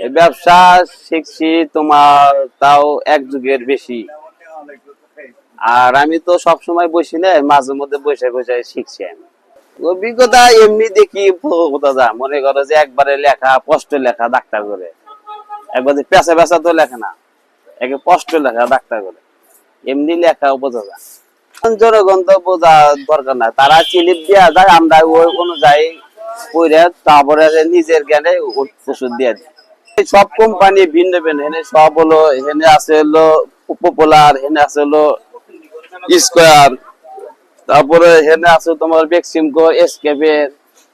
এই ব্যবসা শিখছি তোমার তাও এক যুগের বেশি। আর আমি তো সব সময় বসি না, মাঝে মধ্যে বসে বসে শিখছি। আমি অভিজ্ঞতা এমনি দেখি যা মনে করো যে একবারে লেখা স্পষ্ট লেখা ডাক্তার করে, একবার পেঁচা পেঁচা তো লেখে না, একে স্পষ্ট লেখা ডাক্তার করে, এমনি লেখা বোঝা যায়। জনগণ তো বোঝা দরকার না, তারা চিলিপ দেওয়া যায়, আমরা ওই অনুযায়ী করে তারপরে নিজের জ্ঞানে ওষুধ দিয়ে দিই। সব কোম্পানি ভিন্ন ভিন্ন, এখানে সব হলো, এখানে আছে হলো পপুলার, এখানে আছে হলো স্কয়ার, তারপরে এখানে আছে তোমার বেক্সিমকো, এসকেপের,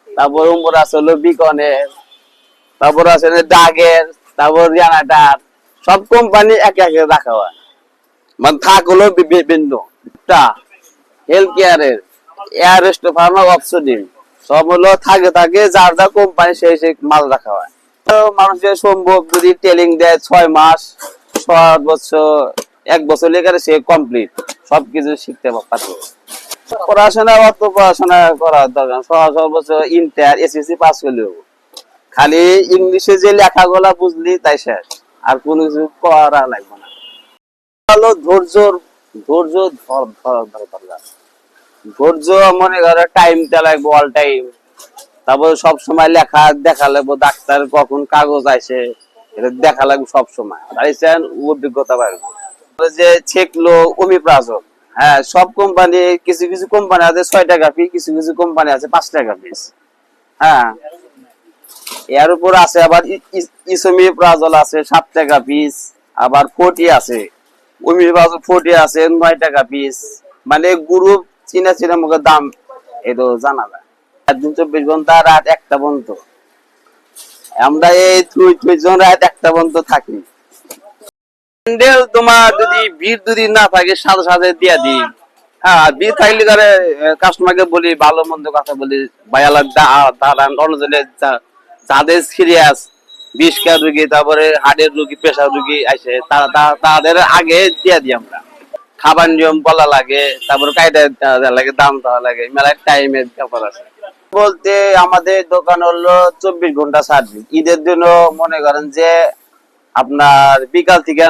তারপর উপরে আছে হলো বিকনের, তারপর আছে ডাগের, তারপর রিয়ানাটার। সব কোম্পানি একে একে রাখা হয়, মানে থাক হলো বিভিন্ন হেলথ কেয়ারের, এয়ারেস্ট ফার্মা, অক্সিডিন, সব হলো থাকে থাকে যার যা কোম্পানি সেই সেই মাল রাখা হয়। মানুষের সম্ভব যদি ট্রেনিং দেয় 6 মাস 7 বছর 1 বছর লেগে সে কমপ্লিট সবকিছু শিখতে পারবে। পড়াশোনা অত পড়াশোনা করার দরকার, সর্বোচ্চ ইন্টার এসএসসি পাস হলেও খালি ইংলিশে যে লেখাগুলা বুঝলি তাই শেষ, আর কোনো কিছু করা লাগবে না। ভালো ধৈর্য, ধৈর্য ধৈর্য মনে করো টাইমটা লাগবে অল টাইম। তারপর সব সময় লেখা দেখা লাগবে, ডাক্তার কখন কাগজ আছে এটা দেখা লাগবে সব সময়, তাইছেন অভিজ্ঞতা বাড়বে। যে ছেকলো অমিপ্রাজল, হ্যাঁ সব কোম্পানি, কিছু কিছু কোম্পানি আছে 6 টাকা পিস, কিছু কিছু কোম্পানি আছে 5 টাকা পিস। হ্যাঁ এর উপর আছে আবার ইসোমিপ্রাজল আছে 7 টাকা পিস, আবার 40 আছে, অমিপ্রাজল 40 আছে 9 টাকা পিস। মানে গ্রুপ চিনা চিনা মুখে দাম এটা জানা যায়। একদিন 24 ঘন্টা, রাত 1টা পর্যন্ত আমরা এই 2 জন রাত 1টা পর্যন্ত থাকি। তোমার যদি ভিড় যদি না থাকে সাথে সাথে দিয়া দিই। হ্যাঁ ভিড় থাকলে ধরে কাস্টমারকে বলি, ভালো মন্দ কথা বলি, ভাইয়ালা দাঁড়ান অন্যজনে যাদের সিরিয়াস 20 কা রুগী, তারপরে হার্টের রুগী, প্রেশার রুগী আসে তাদের আগে দিয়া দিই আমরা। খাবার নিয়ম বলা লাগে, তারপরে কায়দা লাগে, দাম দেওয়া লাগে, মেলার টাইমের ব্যাপার আছে। বলতে আমাদের দোকান হলো 24 ঘন্টা সার্ভিস। ঈদের জন্য মনে করেন যে আপনার বিকাল থেকে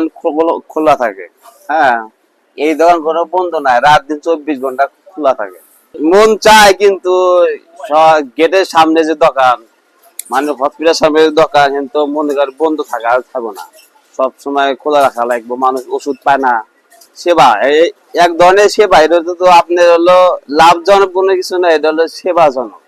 খোলা থাকে। হ্যাঁ এই দোকান কোনো বন্ধ নাই, রাত দিন 24 ঘন্টা খোলা থাকে। মন চায় কিন্তু গেটের সামনে যে দোকান, মানে হসপিটাল সামনে দোকান, কিন্তু মনে করেন বন্ধ থাকা থাকবো না, সব সময় খোলা রাখা লাগবে। মানুষ ওষুধ পায় না, সেবা এক ধরনের সেবা। এটা তো আপনার হলো লাভজনক কোনো কিছু না, এটা হলো সেবাজনক।